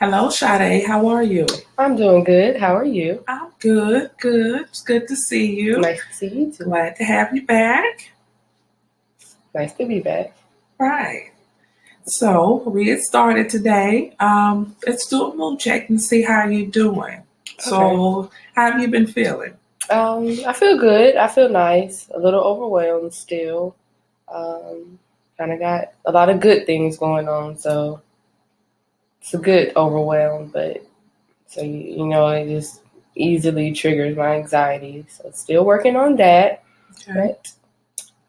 Hello, Sade. How are you? I'm doing good. How are you? I'm good, good. It's good to see you. Nice to see you too. Glad to have you back. Nice to be back. Right. So we get started today. Let's do a mood check and see how you're doing. Okay. So, how have you been feeling? I feel good. I feel nice. A little overwhelmed still. Um, Kind of got a lot of good things going on, so it's a good overwhelm. But it just easily triggers my anxiety. So still working on that, Okay. but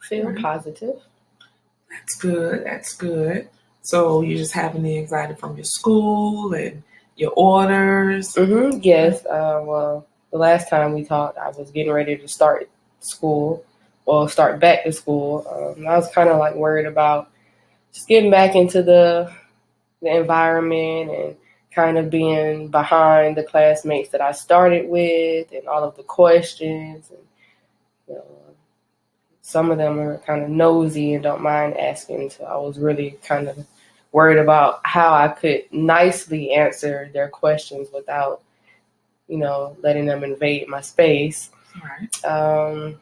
feel Right. positive. That's good. That's good. So, you're just having the anxiety from your school and your orders. Okay. Yes. Well, the last time we talked, I was getting ready to start school, well, start back to school. I was kind of like worried about just getting back into the environment and kind of being behind the classmates that I started with and all of the questions. And you know, some of them are kind of nosy and don't mind asking. So I was really kind of worried about how I could nicely answer their questions without letting them invade my space. Right. Um,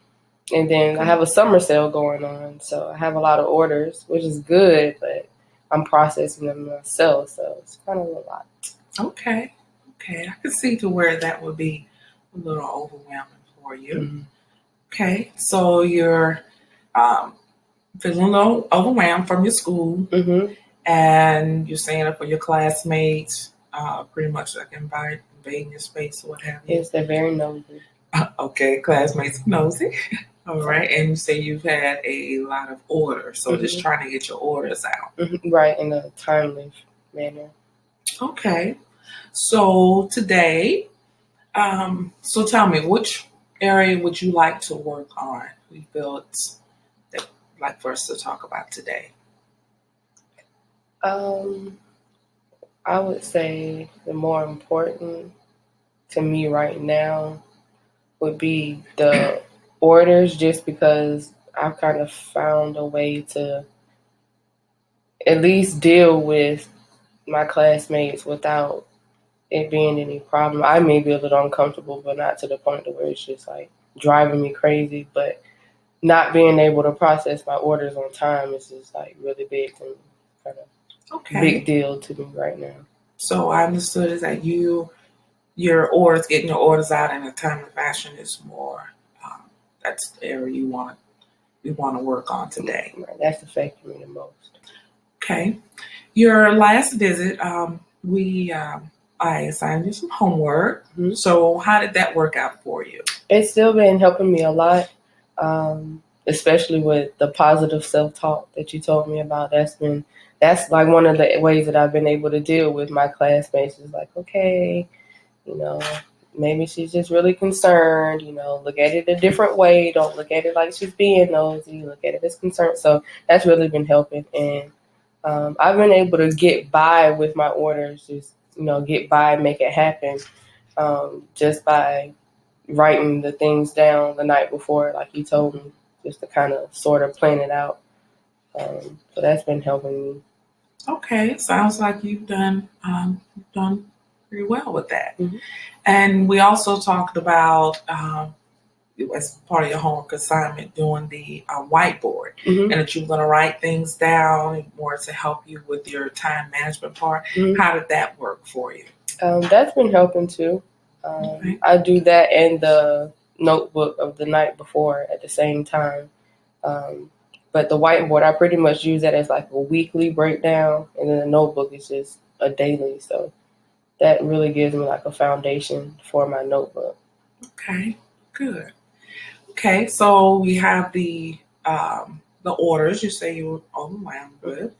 and then I Okay. have a summer sale going on, so I have a lot of orders, which is good, but I'm processing them myself, so it's kind of a lot. Okay. Okay. I can see to where that would be a little overwhelming for you. Mm-hmm. Okay, so you're um, feeling a little overwhelmed from your school, Mm-hmm. and you're saying it for your classmates, pretty much like invading your space or what have you. Yes, they're very nosy. Okay, classmates nosy. All So, right, and you say you've had a lot of orders, so just mm-hmm. trying to get your orders out. Mm-hmm. Right, in a timely manner. Okay, so today, so tell me, which area would you like to work on? We feel it's that like for us to talk about today. Um, I would say the more important to me right now would be the orders, just because I've kind of found a way to at least deal with my classmates without it being any problem. I may be a little uncomfortable, but not to the point to where it's just like driving me crazy. But not being able to process my orders on time is just like really big to me, kind of big Okay. deal to me right now. So I understood is that your orders, getting your orders out in a timely fashion is more. Um, that's the area you want to work on today. Right, that's affecting me the most. Okay. Your last visit, I assigned you some homework. Mm-hmm. So how did that work out for you? It's still been helping me a lot, especially with the positive self talk that you told me about. That's like one of the ways that I've been able to deal with my classmates. Is like, okay, you know, maybe she's just really concerned. Look at it a different way. Don't look at it like she's being nosy. Look at it as concern. So that's really been helping, and I've been able to get by with my orders. Just get by, make it happen, just by writing the things down the night before, like you told me, just to kind of sort of plan it out. So that's been helping me. Okay, sounds like you've done pretty well with that. Mm-hmm. And we also talked about as part of your homework assignment doing the whiteboard, Mm-hmm. and that you were going to write things down more to help you with your time management part. Mm-hmm. How did that work for you? That's been helping too. Okay. I do that and the notebook of the night before at the same time. Um, but the whiteboard, I pretty much use that as like a weekly breakdown, and then the notebook is just a daily. So that really gives me like a foundation for my notebook. Okay. Good. Okay. So we have the orders. You say you were overwhelmed with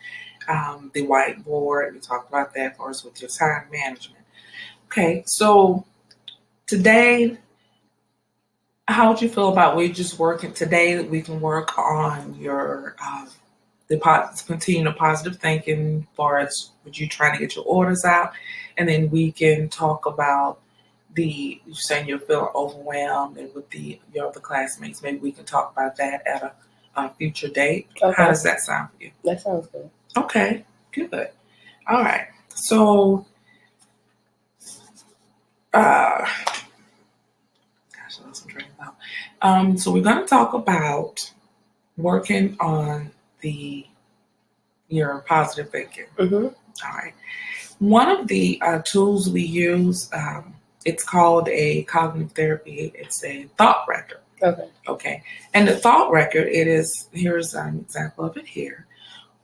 the whiteboard. We talked about that for us with your time management. Okay. So today, how would you feel about we just working today? That we can work on your continue the positive thinking as far as with you trying to get your orders out, and then we can talk about you saying you're feeling overwhelmed and with your other classmates. Maybe we can talk about that at a future date. How Okay, does that sound for you? that sounds good. Okay, good. All right. So gosh, I lost some train of thought. So we're going to talk about working on your positive thinking. Mm-hmm. All right. One of the tools we use, it's called a cognitive therapy. It's a thought record. Okay. Okay. And the thought record, here's an example of it here.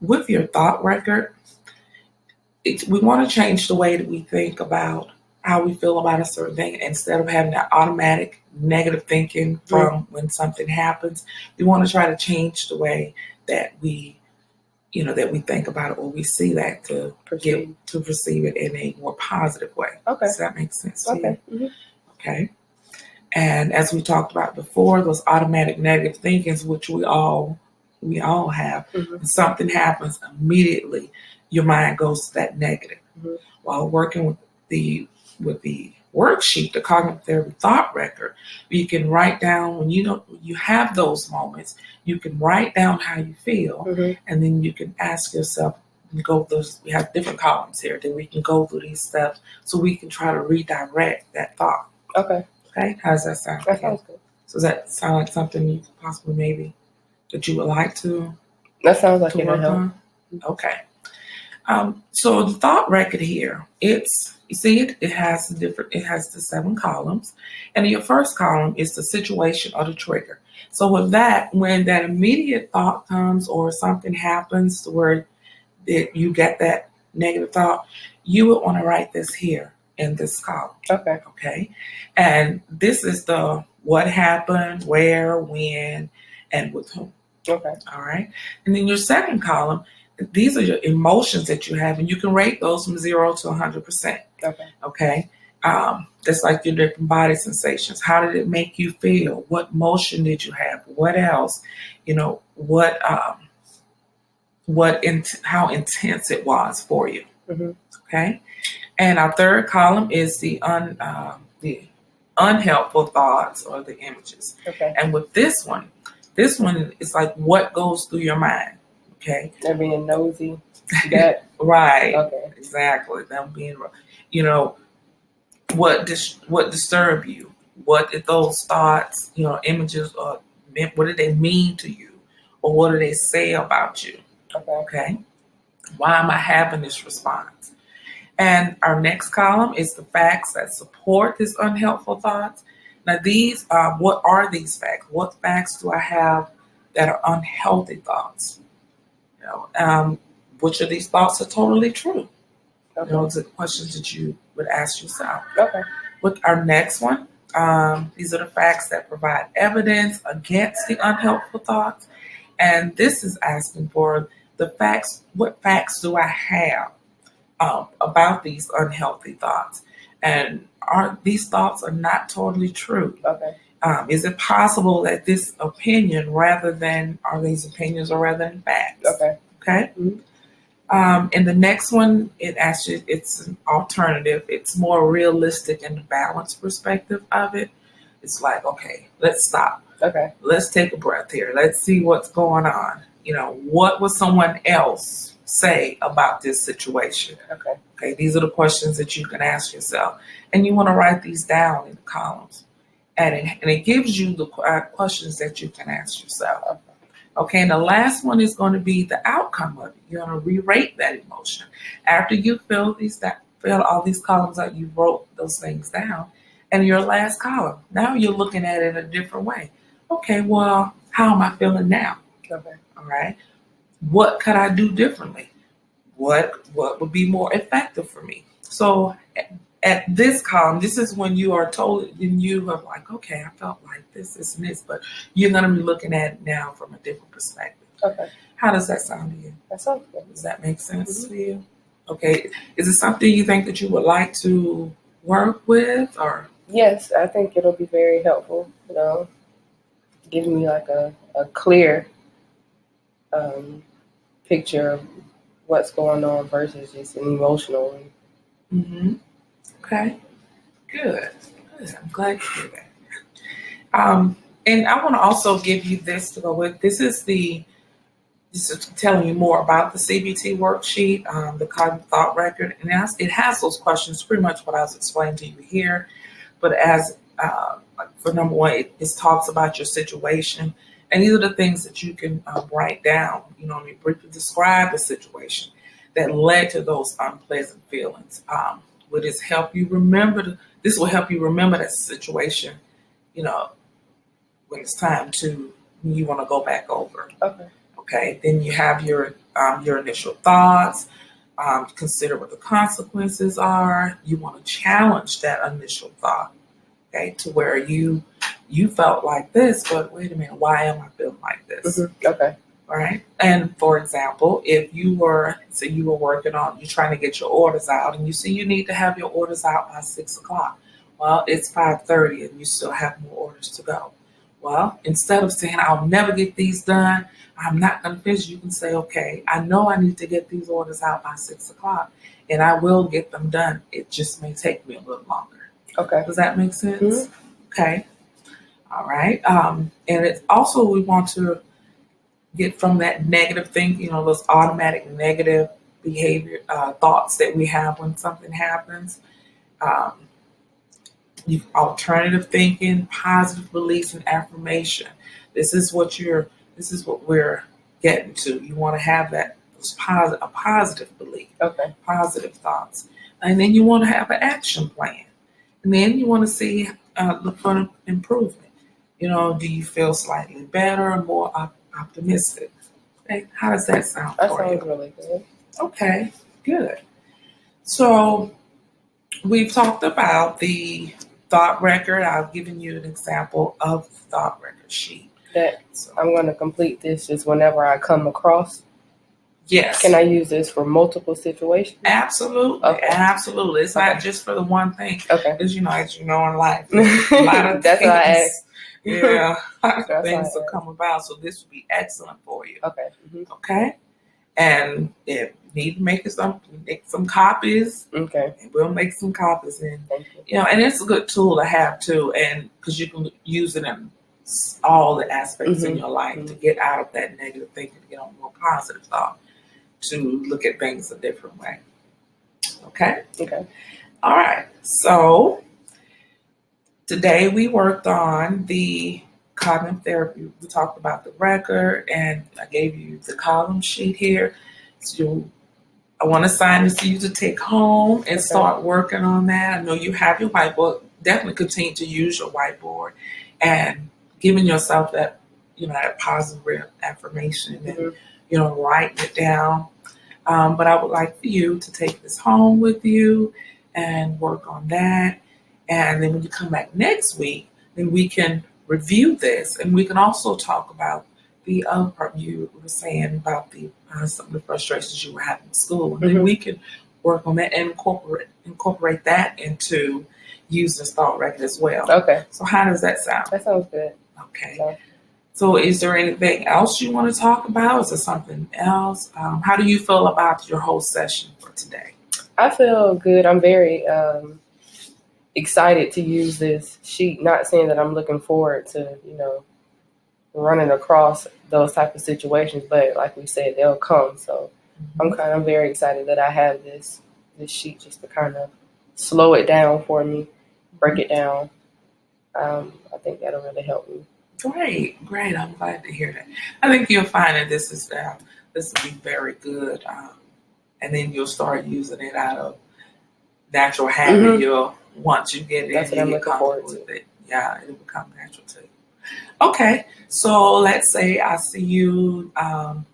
With your thought record, we want to change the way that we think about how we feel about a certain thing. Instead of having that automatic negative thinking from when something happens, we want to try to change the way that we think about it, or we see that to perceive it in a more positive way. Okay. Does that make sense to Okay. you? Mm-hmm. Okay. And as we talked about before, those automatic negative thinkings, which we all have, when something happens, immediately your mind goes to that negative. Mm-hmm. While working with the worksheet, the cognitive therapy thought record, you can write down when you have those moments, you can write down how you feel, and then you can ask yourself, we have different columns here, then we can go through these steps so we can try to redirect that thought. Okay. Okay, how does that sound? That sounds good. So does that sound like something you could possibly maybe that you would like to? That sounds like to it work would help. on? Okay. So the thought record here, it has the 7 columns, and your first column is the situation or the trigger. So with that, when that immediate thought comes or something happens where you get that negative thought, you would want to write this here in this column. Okay. Okay. And this is the what happened, where, when, and with whom. Okay. All right. And then your second column, these are your emotions that you have, and you can rate those from 0 to 100%. Okay. Okay. That's like your different body sensations. How did it make you feel? What motion did you have? What else? How intense it was for you. Mm-hmm. Okay. And our third column is the unhelpful thoughts or the images. Okay. And with this one is like what goes through your mind. Okay. They're being nosy. That right. Okay. Exactly. Them being, what disturb you? What did those thoughts, images, or what did they mean to you, or what do they say about you? Okay. Okay. Why am I having this response? And our next column is the facts that support this unhelpful thoughts. Now, what are these facts? What facts do I have that are unhealthy thoughts? Which of these thoughts are totally true? Okay. Those are questions that you would ask yourself. Okay. With our next one, these are the facts that provide evidence against the unhelpful thoughts. And this is asking for the facts. What facts do I have about these unhealthy thoughts? And these thoughts are not totally true? Okay. Is it possible that these opinions are rather than facts? Okay. Okay. Mm-hmm. And the next one, it's an alternative. It's more realistic and the balanced perspective of it. It's like, okay, let's stop. Okay. Let's take a breath here. Let's see what's going on. What would someone else say about this situation? Okay. Okay, these are the questions that you can ask yourself. And you want to write these down in the columns. And it gives you the questions that you can ask yourself. Okay, and the last one is going to be the outcome of it. You're going to re-rate that emotion. After you fill all these columns out, you wrote those things down. And your last column, now you're looking at it a different way. Okay, well, how am I feeling now? Okay. All right. What could I do differently? What would be more effective for me? So at this column, this is when you are told, and you are like, okay, I felt like this, and this, but you're going to be looking at it now from a different perspective. Okay. How does that sound to you? That sounds good. Does that make sense to you? Okay. Is it something you think that you would like to work with, or? Yes, I think it'll be very helpful. Giving me like a clear picture of what's going on versus just an emotional one. Mm-hmm. Okay. Good. I'm glad you did that. And I want to also give you this to go with. This is the just telling you more about the CBT worksheet, the cognitive thought record, and it has those questions, pretty much what I was explaining to you here. But as like for number one, it talks about your situation, and these are the things that you can write down. Briefly describe the situation that led to those unpleasant feelings. Would this help you remember? This will help you remember that situation. You know, when it's time to when you want to go back over. Okay. Okay. Then you have your initial thoughts. Consider what the consequences are. You want to challenge that initial thought. Okay, to where you felt like this, but wait a minute, why am I feeling like this? Mm-hmm. Okay. All right. And for example, if you were working on, you're trying to get your orders out, and you see you need to have your orders out by 6 o'clock. Well, it's 5:30, and you still have more orders to go. Well, instead of saying I'll never get these done, I'm not going to finish, you can say, okay, I know I need to get these orders out by 6 o'clock, and I will get them done. It just may take me a little longer. Okay. Does that make sense? Mm-hmm. Okay. All right. And it's also, we want to get from that negative thinking, those automatic negative behavior, thoughts that we have when something happens. Alternative thinking, positive beliefs, and affirmation. This is what we're getting to. You want to have a positive belief, Okay. positive thoughts, and then you want to have an action plan. And then you want to look for improvement. Do you feel slightly better or more optimistic? Okay, how does that sound That for you? sounds really good. Okay, good. So we've talked about the thought record. I've given you an example of the thought record sheet. That I'm going to complete this just whenever I come across. Yes. Can I use this for multiple situations? Absolutely. Okay. Absolutely. It's Okay. not just for the one thing. Okay. As you know in life, a lot of That's things. what I asked. Yeah, a lot of That's things why I will come about. So this would be excellent for you. Okay. Mm-hmm. Okay. And if you need to make some copies, Okay. we'll make some copies. And Thank you. and it's a good tool to have too, and because you can use it in all the aspects in your life to get out of that negative thinking, to get on more positive thought, to look at things a different way. Okay? Okay. All right. So today we worked on the cognitive therapy. We talked about the record, and I gave you the column sheet here. So I want to assign this to you to take home and start working on that. I know you have your whiteboard. Definitely continue to use your whiteboard and giving yourself that, that positive affirmation and, writing it down. But I would like for you to take this home with you and work on that. And then when you come back next week, then we can review this, and we can also talk about the other part you were saying about some of the frustrations you were having in school. And then we can work on that and incorporate that into using this thought record as well. Okay. So how does that sound? That sounds good. Okay. So is there anything else you want to talk about? Is there something else? How do you feel about your whole session for today? I feel good. I'm very excited to use this sheet. Not saying that I'm looking forward to, running across those type of situations, but like we said, they'll come. So I'm very excited that I have this sheet just to kind of slow it down for me, break it down. I think that'll really help me. Great. I'm glad to hear that. I think you'll find that this will be very good, and then you'll start using it out of natural habit. Once you get it, that's what I'm looking forward to. With it. Yeah, it'll become natural to you. Okay, so let's say I see you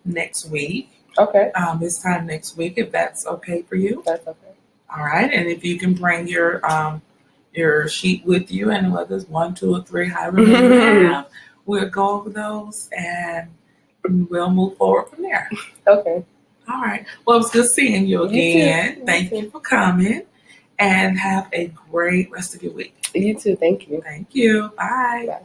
next week. Okay. This time next week, if that's okay for you. That's okay. All right, and if you can bring your sheet with you, and whether it's 1, 2, or 3, however many you have, we'll go over those and we'll move forward from there. Okay. All right. Well, it was good seeing you again. Thank you for coming, and have a great rest of your week. You too. Thank you. Thank you. Bye. Bye.